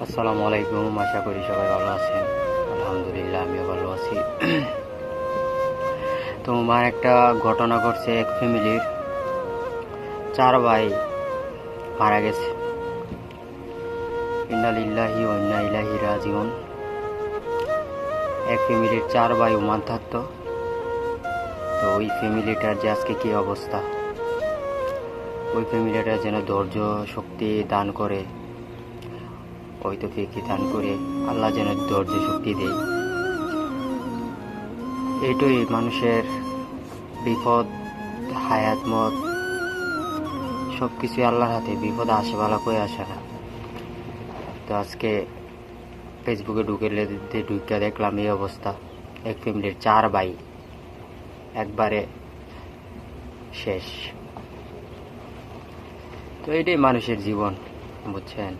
আসসালামু আলাইকুম। আশা করি সবাই ভালো আছেন। আলহামদুলিল্লাহ আমিও ভালো আছি। তো আমার একটা ঘটনা ঘটছে, এক ফ্যামিলির 4 ভাই মারা গেছে। ইন্না লিল্লাহি ওয়া ইন্না ইলাইহি রাজিউন। এক ফ্যামিলির 4 ভাই ওমান থাকতো। তো ওই ফ্যামিলিটার যে আজকে কী অবস্থা, ওই ফ্যামিলিটা যেন ধৈর্য শক্তি দান করে, ওই তো ফিকি দান করে, আল্লাহ যেন ধৈর্য শক্তি দেয়। এইটাই মানুষের বিপদ, হায়াত মত সব কিছুই আল্লাহর হাতে। বিপদ আসে বালা কই আসে না। তো আজকে ফেসবুকে ঢুকে দেখলাম এই অবস্থা। এক ফ্যামিলির 4 ভাই একবারে শেষ। তো এটাই মানুষের জীবন, বুঝছেন।